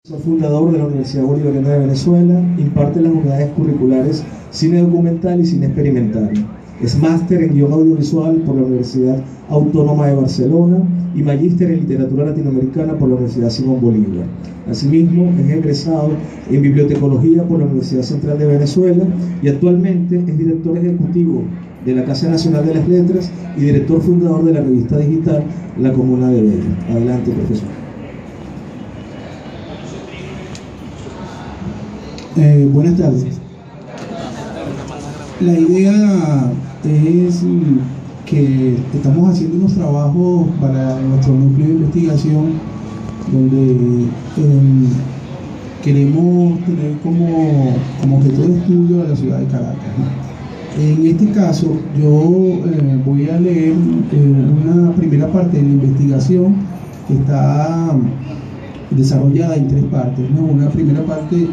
Soy fundador de la Universidad Bolivariana de Venezuela, imparte las unidades curriculares Cine Documental y Cine Experimental. Es máster en guión audiovisual por la Universidad Autónoma de Barcelona y magíster en literatura latinoamericana por la Universidad Simón Bolívar. Asimismo, es egresado en bibliotecología por la Universidad Central de Venezuela y actualmente es director ejecutivo de la Casa Nacional de las Letras y director fundador de la revista digital La Comuna de Bella. Adelante, profesor. Buenas tardes. La idea es que estamos haciendo unos trabajos para nuestro núcleo de investigación donde queremos tener como objeto de estudio a la ciudad de Caracas, ¿no? En este caso yo voy a leer una primera parte de la investigación que está desarrollada en tres partes, ¿no? Una primera parte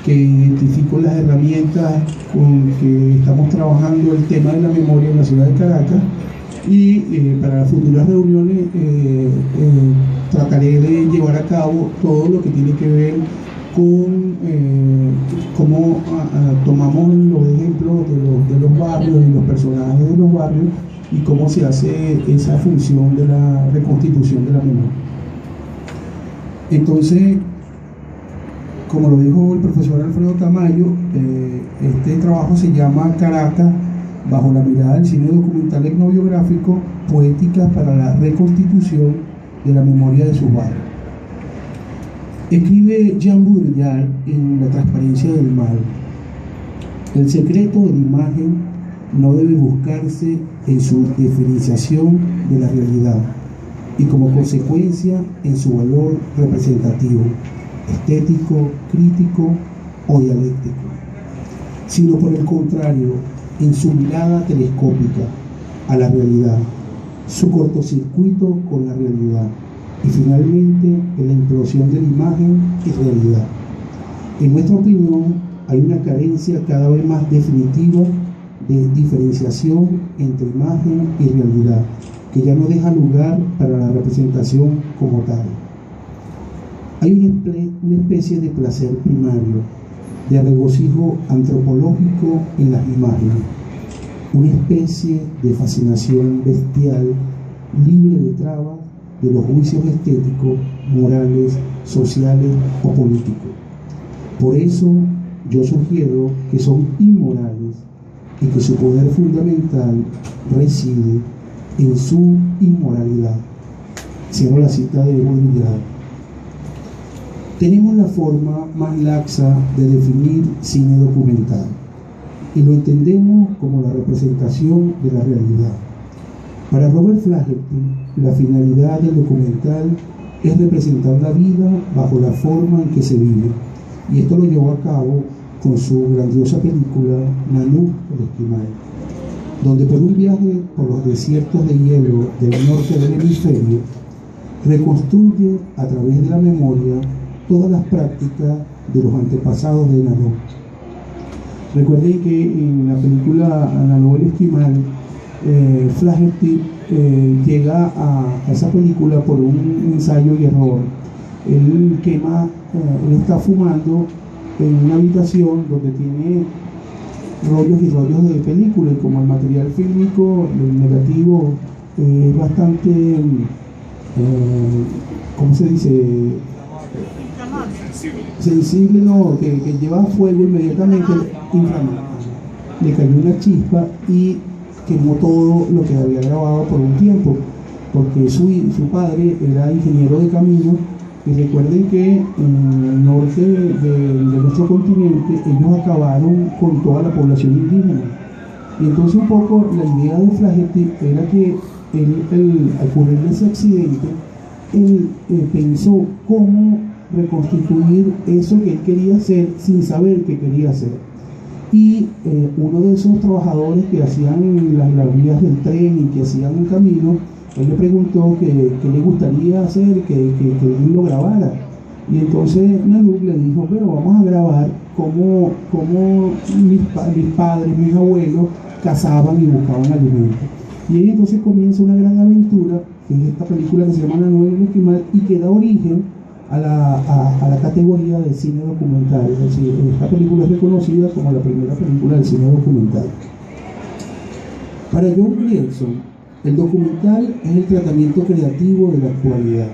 que identifico las herramientas con que estamos trabajando el tema de la memoria en la ciudad de Caracas y para las futuras reuniones trataré de llevar a cabo todo lo que tiene que ver con cómo tomamos los ejemplos de los barrios y los personajes de los barrios y cómo se hace esa función de la reconstitución de la memoria. Entonces, como lo dijo el profesor Alfredo Tamayo, este trabajo se llama Caracas, bajo la mirada del cine documental etnobiográfico, poéticas para la reconstitución de la memoria de sus barrios. Escribe Jean Baudrillard en La transparencia del mal: el secreto de la imagen no debe buscarse en su diferenciación de la realidad y como consecuencia en su valor representativo, estético, crítico o dialéctico, sino por el contrario, en su mirada telescópica a la realidad, su cortocircuito con la realidad y finalmente en la implosión de la imagen y realidad. En nuestra opinión, hay una carencia cada vez más definitiva de diferenciación entre imagen y realidad, que ya no deja lugar para la representación como tal. Hay una especie de placer primario, de regocijo antropológico en las imágenes, una especie de fascinación bestial, libre de trabas de los juicios estéticos, morales, sociales o políticos. Por eso yo sugiero que son inmorales y que su poder fundamental reside en su inmoralidad. Cierro la cita de Baudrillard. Tenemos la forma más laxa de definir cine documental y lo entendemos como la representación de la realidad. Para Robert Flaherty, la finalidad del documental es representar la vida bajo la forma en que se vive, y esto lo llevó a cabo con su grandiosa película Nanook, el esquimal, donde por un viaje por los desiertos de hielo del norte del hemisferio reconstruye a través de la memoria todas las prácticas de los antepasados de Nanook. Recuerden que en la película Nanook el esquimal, Flaherty llega a esa película por un ensayo y error. Él está fumando en una habitación donde tiene rollos y rollos de película, y como el material fílmico, el negativo, es bastante, ¿cómo se dice? Sensible, no, que lleva fuego inmediatamente, inflamado. Le cayó una chispa y quemó todo lo que había grabado por un tiempo, porque su padre era ingeniero de caminos, y recuerden que en el norte de nuestro continente ellos acabaron con toda la población indígena. Y entonces un poco la idea de Flaherty era que al ocurrir ese accidente, él pensó cómo reconstituir eso que él quería hacer sin saber qué quería hacer. Y uno de esos trabajadores que hacían las vías del tren y que hacían un camino, él le preguntó qué le gustaría hacer, que él lo grabara. Y entonces Nanook le dijo: bueno, vamos a grabar cómo mis padres, mis abuelos cazaban y buscaban alimentos. Y ahí entonces comienza una gran aventura, que es esta película que se llama Nanook el esquimal, y que da origen a la categoría del cine documental. Es decir, esta película es reconocida como la primera película del cine documental. Para John Grierson, el documental es el tratamiento creativo de la actualidad.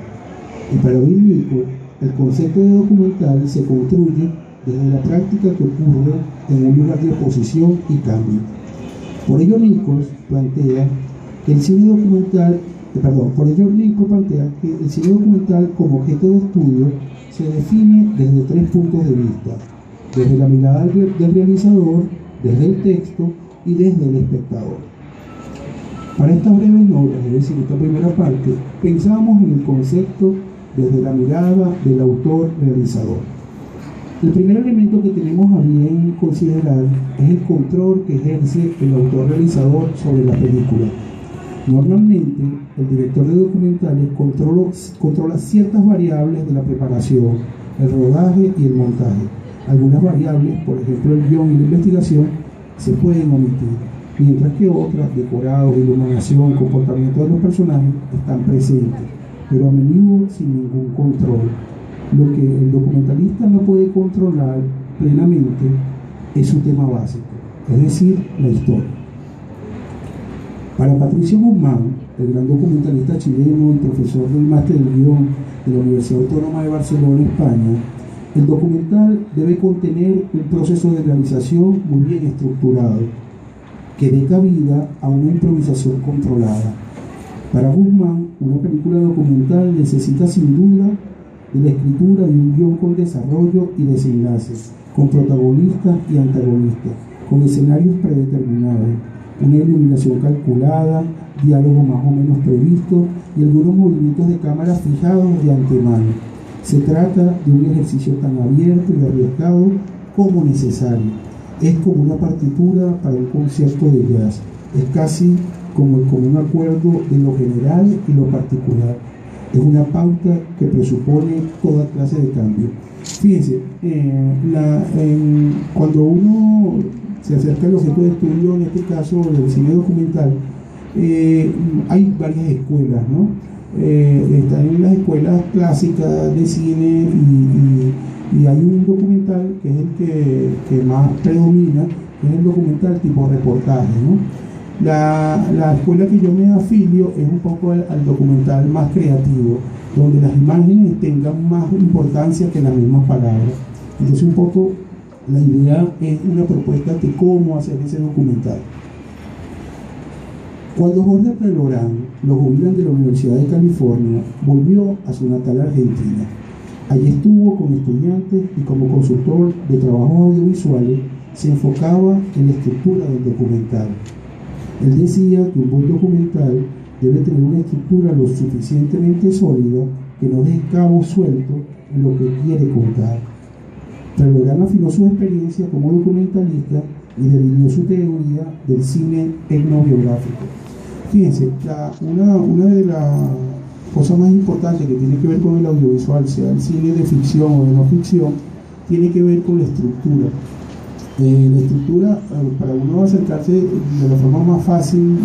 Y para Bill Wilco, el concepto de documental se construye desde la práctica que ocurre en un lugar de oposición y cambio. Por ello, Nichols plantea que el cine documental, que el cine documental como objeto de estudio se define desde 3 puntos de vista: desde la mirada del realizador, desde el texto y desde el espectador. Para estas breves notas, es decir, esta primera parte, pensamos en el concepto desde la mirada del autor-realizador. El primer elemento que tenemos a bien considerar es el control que ejerce el autor-realizador sobre la película. Normalmente, el director de documentales controla ciertas variables de la preparación, el rodaje y el montaje. Algunas variables, por ejemplo el guión y la investigación, se pueden omitir, mientras que otras, decorados, iluminación, comportamiento de los personajes, están presentes, pero a menudo sin ningún control. Lo que el documentalista no puede controlar plenamente es su tema básico, es decir, la historia. Para Patricio Guzmán, el gran documentalista chileno y profesor del máster del guión de la Universidad Autónoma de Barcelona, España, el documental debe contener un proceso de realización muy bien estructurado, que dé cabida a una improvisación controlada. Para Guzmán, una película documental necesita sin duda de la escritura de un guión con desarrollo y desenlaces, con protagonistas y antagonistas, con escenarios predeterminados, una iluminación calculada, diálogo más o menos previsto y algunos movimientos de cámara fijados de antemano. Se trata de un ejercicio tan abierto y arriesgado como necesario. Es como una partitura para un concierto de jazz. Es casi como el común acuerdo de lo general y lo particular. Es una pauta que presupone toda clase de cambio. Fíjense, cuando uno se acerca al objeto de estudio, en este caso del cine documental, hay varias escuelas, ¿no? Están las escuelas clásicas de cine y hay un documental que es el que más predomina, que es el documental tipo reportaje, ¿no? La escuela que yo me afilio es un poco al documental más creativo, donde las imágenes tengan más importancia que las mismas palabras. Entonces un poco la idea es una propuesta de cómo hacer ese documental. Cuando Jorge Prelorán lo jubilan de la Universidad de California, volvió a su natal Argentina. Allí estuvo con estudiantes y como consultor de trabajos audiovisuales se enfocaba en la estructura del documental. Él decía que un buen documental debe tener una estructura lo suficientemente sólida que no deje cabos sueltos en lo que quiere contar. Prelorán afinó su experiencia como documentalista y delineó su teoría del cine etnobiográfico. Fíjense, una de las cosas más importantes que tiene que ver con el audiovisual, sea el cine de ficción o de no ficción, tiene que ver con la estructura. La estructura, para uno acercarse de la forma más fácil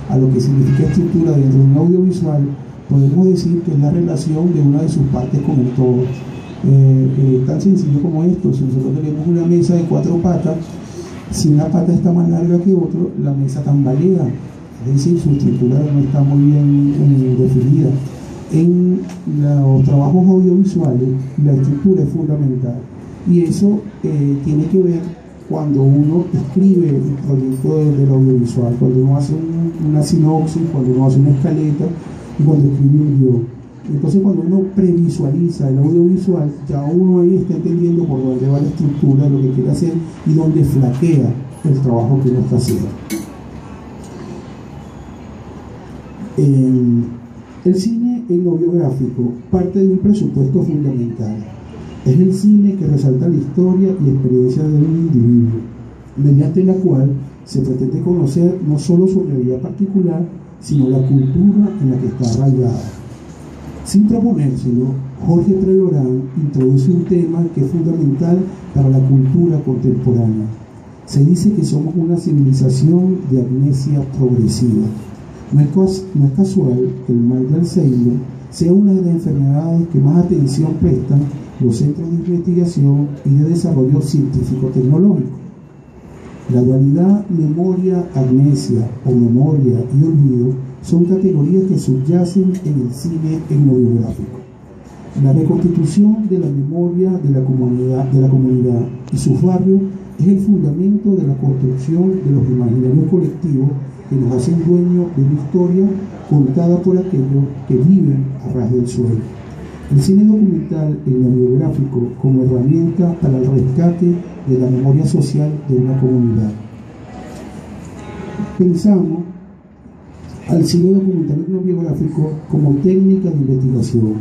a lo que significa estructura dentro de un audiovisual, podemos decir que es la relación de una de sus partes con el todo. Tan sencillo como esto: si nosotros tenemos una mesa de 4 patas, si una pata está más larga que otra, la mesa tambalea, es decir, su estructura no está muy bien definida. En los trabajos audiovisuales, la estructura es fundamental, y eso tiene que ver cuando uno escribe el proyecto del audiovisual, cuando uno hace una sinopsis, cuando uno hace una escaleta y cuando escribe un guión. Entonces, cuando uno previsualiza el audiovisual, ya uno ahí está entendiendo por dónde va la estructura, lo que quiere hacer y dónde flaquea el trabajo que uno está haciendo. El cine etnobiográfico parte de un presupuesto fundamental. Es el cine que resalta la historia y experiencia de un individuo, mediante la cual se pretende conocer no solo su realidad particular, sino la cultura en la que está arraigada. Sin proponérselo, Jorge Prelorán introduce un tema que es fundamental para la cultura contemporánea. Se dice que somos una civilización de amnesia progresiva. No es casual que el mal de Alzheimer sea una de las enfermedades que más atención prestan los centros de investigación y de desarrollo científico-tecnológico. La dualidad memoria-amnesia o memoria y olvido son categorías que subyacen en el cine etnobiográfico. La reconstitución de la memoria de la comunidad y sus barrios es el fundamento de la construcción de los imaginarios colectivos que nos hacen dueños de una historia contada por aquellos que viven a ras del suelo. El cine documental etnobiográfico como herramienta para el rescate de la memoria social de una comunidad. Pensamos al cine documental etnobiográfico como técnica de investigación,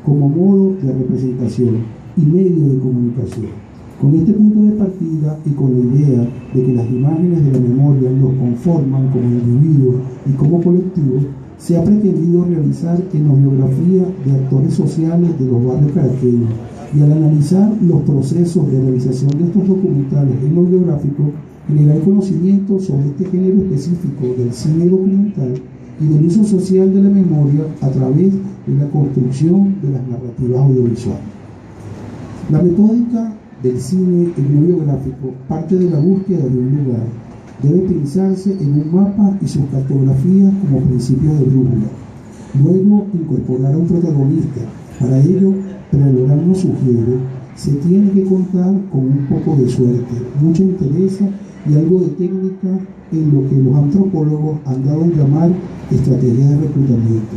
como modo de representación y medio de comunicación. Con este punto de partida y con la idea de que las imágenes de la memoria nos conforman como individuos y como colectivos, se ha pretendido realizar etnobiografía de actores sociales de los barrios caraqueños, y al analizar los procesos de realización de estos documentales etnobiográficos, generar conocimiento sobre este género específico del cine documental y del uso social de la memoria a través de la construcción de las narrativas audiovisuales. La metódica del cine etnobiográfico parte de la búsqueda de un lugar. Debe pensarse en un mapa y sus cartografías como principio de brújula. Luego, incorporar a un protagonista. Para ello, pero el horario nos sugiere, se tiene que contar con un poco de suerte, mucha interés y algo de técnica en lo que los antropólogos han dado en llamar estrategia de reclutamiento.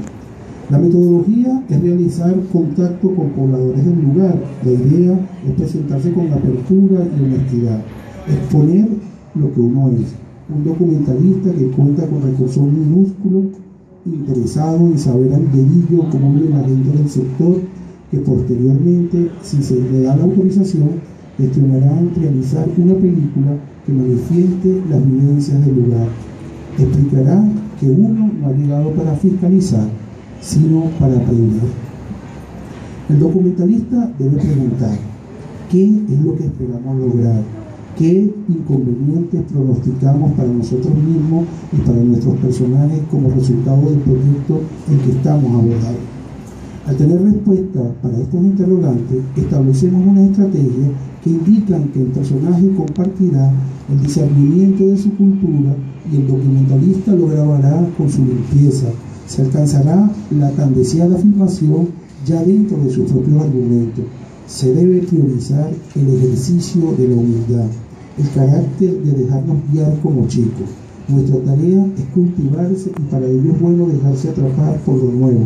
La metodología es realizar contacto con pobladores del lugar. La idea es presentarse con apertura y honestidad, exponer lo que uno es, un documentalista que cuenta con recursos minúsculos, interesado en saber al dedillo cómo vive la gente del sector, que posteriormente, si se le da la autorización, gestionará en realizar una película que manifieste las vivencias del lugar. Explicará que uno no ha llegado para fiscalizar, sino para aprender. El documentalista debe preguntar: ¿qué es lo que esperamos lograr? ¿Qué inconvenientes pronosticamos para nosotros mismos y para nuestros personajes como resultado del proyecto en que estamos abordando? Al tener respuesta para estos interrogantes, establecemos una estrategia que indican que el personaje compartirá el discernimiento de su cultura y el documentalista lo grabará con su limpieza. Se alcanzará la tan deseada afirmación ya dentro de sus propios argumentos. Se debe priorizar el ejercicio de la humildad, el carácter de dejarnos guiar como chicos. Nuestra tarea es cultivarse y para ello es bueno dejarse atrapar por lo nuevo,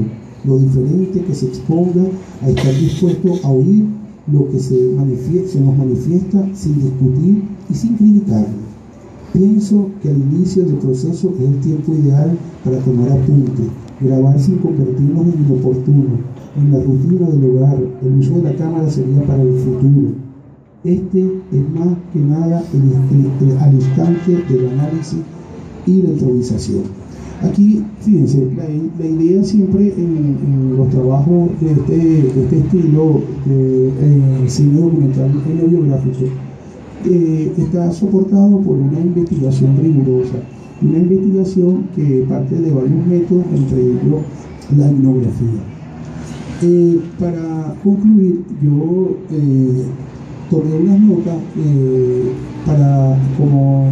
lo diferente, que se exponga a estar dispuesto a oír lo que se nos manifiesta sin discutir y sin criticarlo. Pienso que al inicio del proceso es el tiempo ideal para tomar apuntes, grabar sin convertirnos en inoportunos, en la rutina del hogar. El uso de la cámara sería para el futuro. Este es más que nada al instante del análisis y la improvisación. Aquí, fíjense, la idea siempre en los trabajos de este estilo de cine documental etnobiográfico está soportado por una investigación rigurosa, una investigación que parte de varios métodos, entre ellos la etnografía. Para concluir, yo tomé unas notas para como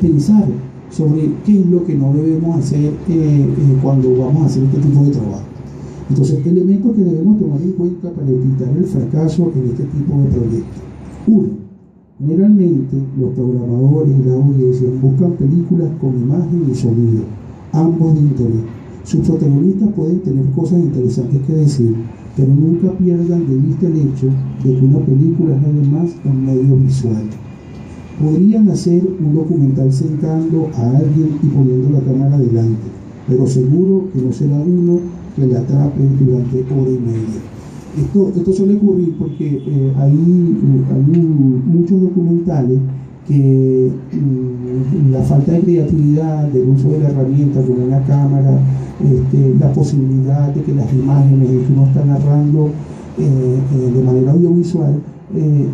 pensar sobre qué es lo que no debemos hacer cuando vamos a hacer este tipo de trabajo. Entonces, elementos que debemos tomar en cuenta para evitar el fracaso en este tipo de proyectos. 1. Generalmente, los programadores y la audiencia buscan películas con imagen y sonido, ambos de interés. Sus protagonistas pueden tener cosas interesantes que decir, pero nunca pierdan de vista el hecho de que una película es además un medio visual. Podrían hacer un documental sentando a alguien y poniendo la cámara delante, pero seguro que no será uno que le atrape durante hora y media. Esto suele ocurrir porque hay muchos documentales que la falta de creatividad, del uso de la herramienta como una cámara, la posibilidad de que las imágenes que uno está narrando de manera audiovisual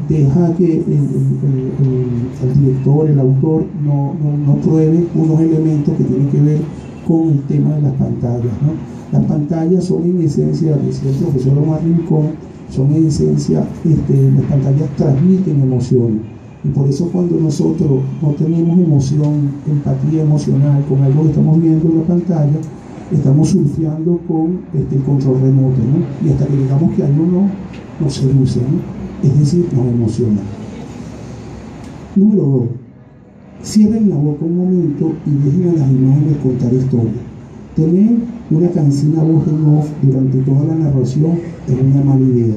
deja que el director, el autor no pruebe unos elementos que tienen que ver con el tema de las pantallas, ¿no? Las pantallas son en esencia, decía el profesor Omar Rincón, son en esencia, las pantallas transmiten emociones. Y por eso cuando nosotros no tenemos emoción, empatía emocional con algo que estamos viendo en la pantalla, estamos surfeando con el control remoto, ¿no? Y hasta que digamos que algo no seduce, ¿no? Es decir, nos emociona. Número 2. Cierren la boca un momento y dejen a las imágenes contar historias. Tener una cansina voz en off durante toda la narración es una mala idea.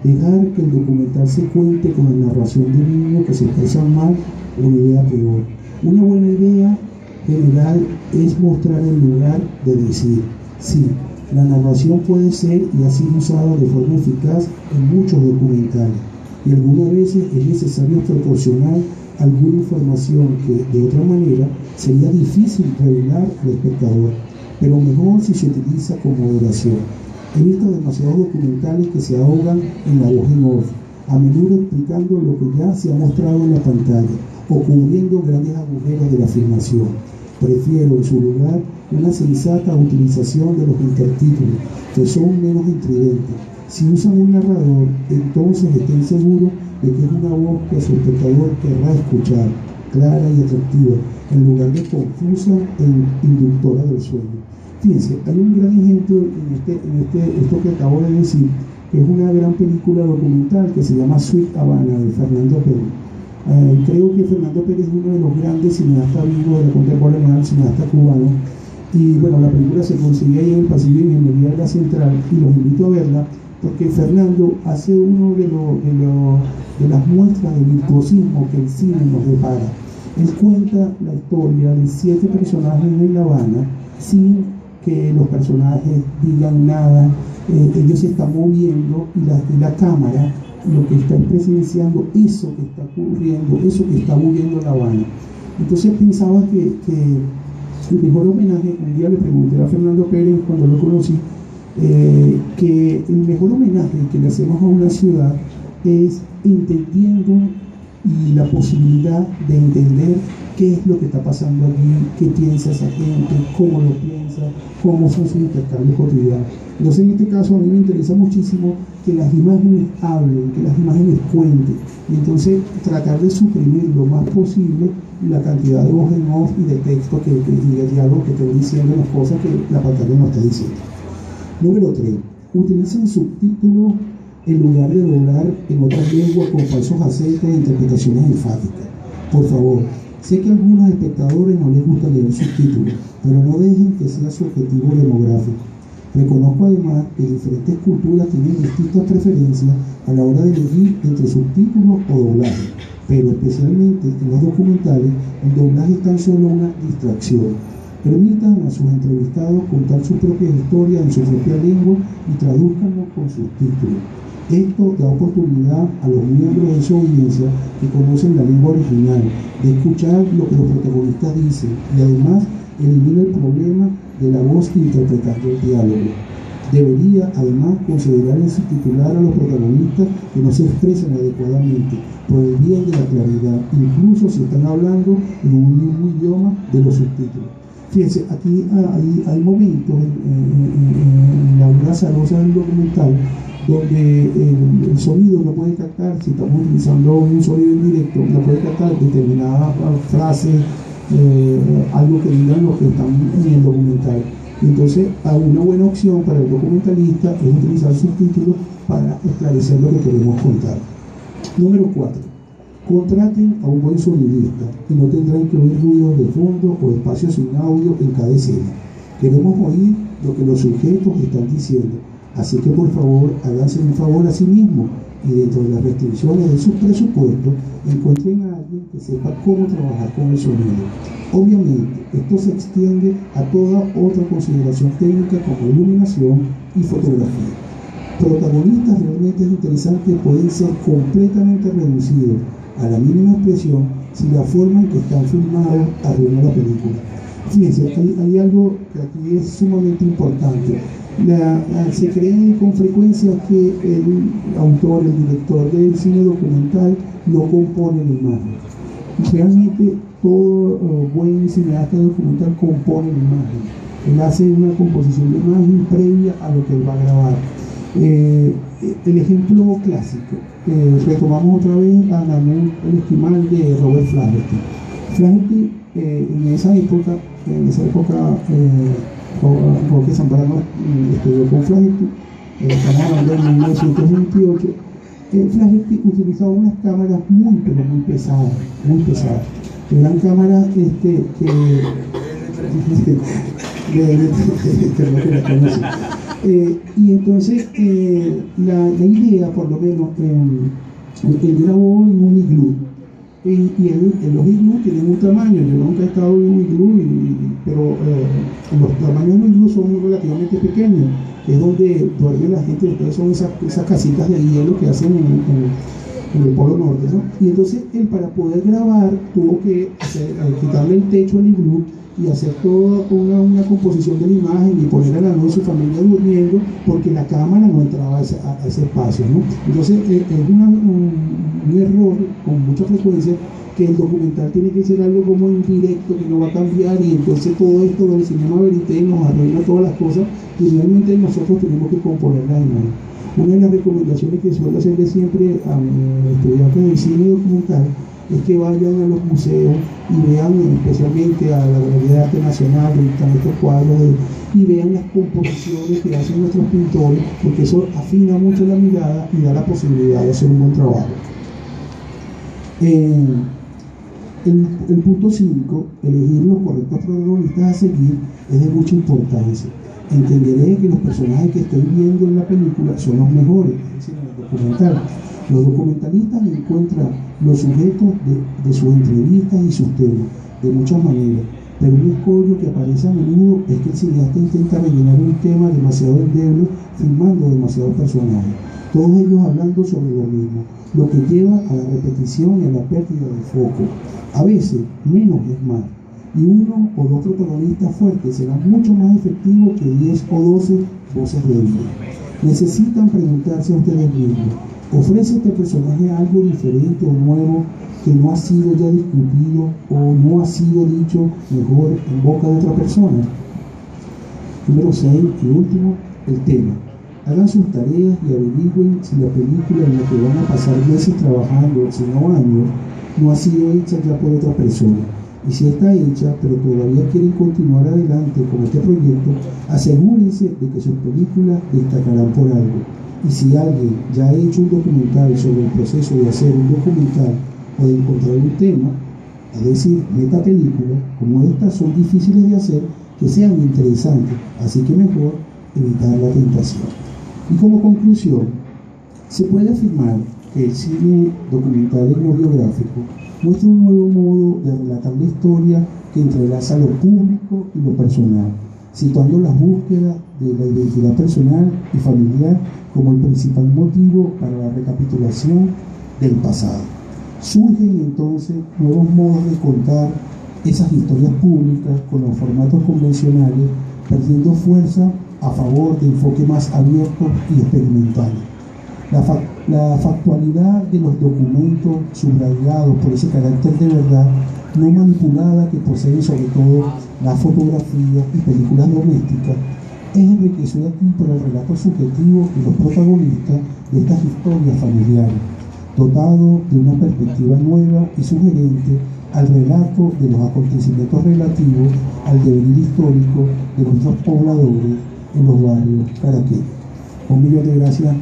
Dejar que el documental se cuente con la narración de niños que se expresan mal, una idea peor. Una buena idea general es mostrar el lugar de decir, sí, la narración puede ser y ha sido usada de forma eficaz en muchos documentales, y algunas veces es necesario proporcionar alguna información que de otra manera sería difícil revelar al espectador, pero mejor si se utiliza con moderación. He visto demasiados documentales que se ahogan en la voz en off, a menudo explicando lo que ya se ha mostrado en la pantalla o cubriendo grandes agujeros de la filmación. Prefiero en su lugar una sensata utilización de los intertítulos, que son menos estridentes. Si usan un narrador, entonces estén seguros de que es una voz que su espectador querrá escuchar, clara y atractiva, en lugar de confusa e inductora del sueño. Fíjense, hay un gran ejemplo en esto que acabo de decir, que es una gran película documental que se llama Sweet Havana, de Fernando Pérez. Creo que Fernando Pérez es uno de los grandes cineastas vivos de la contemporaneidad, cineasta cubano, y bueno, la película se consigue ahí en el pasillo de Ingeniería de la Central, y los invito a verla, porque Fernando hace uno de las muestras de virtuosismo que el cine nos depara. Él cuenta la historia de 7 personajes en La Habana sin que los personajes digan nada, ellos se están moviendo y la cámara lo que está presenciando, eso que está ocurriendo, eso que está moviendo La Habana. Entonces pensaba que el mejor homenaje, un día le pregunté a Fernando Pérez cuando lo conocí, que el mejor homenaje que le hacemos a una ciudad es entendiendo y la posibilidad de entender qué es lo que está pasando allí, qué piensa esa gente, cómo lo piensa, cómo son sus intercambios cotidianos. Entonces en este caso a mí me interesa muchísimo que las imágenes hablen, que las imágenes cuenten, y entonces tratar de suprimir lo más posible la cantidad de voz en off y de texto y de diálogo que estoy diciendo, las cosas que la pantalla no está diciendo. Número 3. Utilicen subtítulos en lugar de doblar en otras lenguas con falsos acentos e interpretaciones enfáticas. Por favor, sé que a algunos espectadores no les gusta leer subtítulos, pero no dejen que sea su objetivo demográfico. Reconozco además que diferentes culturas tienen distintas preferencias a la hora de elegir entre subtítulos o doblaje, pero especialmente en los documentales, el doblaje es tan solo una distracción. Permitan a sus entrevistados contar sus propias historias en su propia lengua y tradúzcanlo con subtítulos. Esto da oportunidad a los miembros de su audiencia que conocen la lengua original de escuchar lo que los protagonistas dicen, y además elimina el problema de la voz interpretando el diálogo. Debería además considerar en subtitular a los protagonistas que no se expresan adecuadamente por el bien de la claridad, incluso si están hablando en un mismo idioma de los subtítulos. Fíjense, aquí hay momentos en la vida azarosa del documental donde el sonido no puede captar, si estamos utilizando un sonido en directo, no puede captar determinada frase, algo que digan los que están en el documental. Entonces, una buena opción para el documentalista es utilizar subtítulos para esclarecer lo que queremos contar. Número 4. Contraten a un buen sonidista y no tendrán que oír ruidos de fondo o espacios sin audio en cada escena. Queremos oír lo que los sujetos están diciendo. Así que por favor, háganse un favor a sí mismos y dentro de las restricciones de sus presupuestos, encuentren a alguien que sepa cómo trabajar con el sonido. Obviamente, esto se extiende a toda otra consideración técnica como iluminación y fotografía. Protagonistas realmente interesantes pueden ser completamente reducidos a la mínima expresión si la forma en que están filmados arruina la película. Fíjense, hay algo que aquí es sumamente importante. Se cree con frecuencia que el autor, el director del cine documental no compone la imagen. Realmente todo buen cineasta documental compone la imagen. Él hace una composición de imagen previa a lo que él va a grabar. El ejemplo clásico, retomamos otra vez a Namun el Esquimal de Robert Flaherty. Flaherty en esa época Jorge Zambrano estudió con Flaherty, estamos hablando de 1928. Flaherty utilizaba unas cámaras muy pesadas, eran cámaras que y entonces la idea, por lo menos, él grabó en un iglú, y los iglú tienen un tamaño. Yo nunca he estado en un iglú, pero los tamaños de los iglú son relativamente pequeños, es donde duerme la gente. Ustedes son esas casitas de hielo que hacen en el Polo Norte, ¿no? Y entonces él, para poder grabar, tuvo que quitarle el techo al iglú y hacer toda una composición de la imagen y poner a la noche su familia durmiendo, porque la cámara no entraba a ese espacio, ¿no? Entonces es un error con mucha frecuencia, que el documental tiene que ser algo como indirecto, que no va a cambiar, y entonces todo esto del cinema verité nos arruina todas las cosas, y realmente nosotros tenemos que componer la imagen. Una de las recomendaciones que suelo hacerle siempre a mis estudiantes de cine documental es que vayan a los museos y vean, especialmente a la Galería de Arte Nacional, donde están estos cuadros, y vean las composiciones que hacen nuestros pintores, porque eso afina mucho la mirada y da la posibilidad de hacer un buen trabajo. El punto 5, elegir los correctos protagonistas a seguir, es de mucha importancia. Entenderé que los personajes que estoy viendo en la película son los mejores, es decir, en el documental. Los documentalistas encuentran los sujetos de sus entrevistas y sus temas, de muchas maneras, pero un escollo que aparece a menudo es que el cineasta intenta rellenar un tema demasiado endeble, filmando demasiados personajes, todos ellos hablando sobre lo mismo, lo que lleva a la repetición y a la pérdida de foco. A veces, menos es más, y uno o dos protagonistas fuertes serán mucho más efectivos que 10 o 12 voces débiles. Necesitan preguntarse a ustedes mismos: ¿ofrece este personaje algo diferente o nuevo que no ha sido ya discutido o no ha sido dicho mejor en boca de otra persona? Número 6 y último, el tema. Hagan sus tareas y averigüen si la película en la que van a pasar meses trabajando, si no años, no ha sido hecha ya por otra persona. Y si está hecha, pero todavía quieren continuar adelante con este proyecto, asegúrense de que sus películas destacarán por algo. Y si alguien ya ha hecho un documental sobre el proceso de hacer un documental o de encontrar un tema, es decir, metapelículas como estas, son difíciles de hacer que sean interesantes, así que mejor evitar la tentación. Y como conclusión, se puede afirmar que el cine documental etnobiográfico muestra un nuevo modo de relatar la historia que entrelaza lo público y lo personal, situando la búsqueda de la identidad personal y familiar como el principal motivo para la recapitulación del pasado. Surgen entonces nuevos modos de contar esas historias públicas con los formatos convencionales, perdiendo fuerza a favor de enfoques más abiertos y experimentales. La factualidad de los documentos subrayados por ese carácter de verdad no manipulada que poseen sobre todo la fotografía y películas domésticas es enriquecida aquí por el relato subjetivo de los protagonistas de estas historias familiares, dotado de una perspectiva nueva y sugerente al relato de los acontecimientos relativos al devenir histórico de nuestros pobladores en los barrios caraqueños. Un millón de gracias.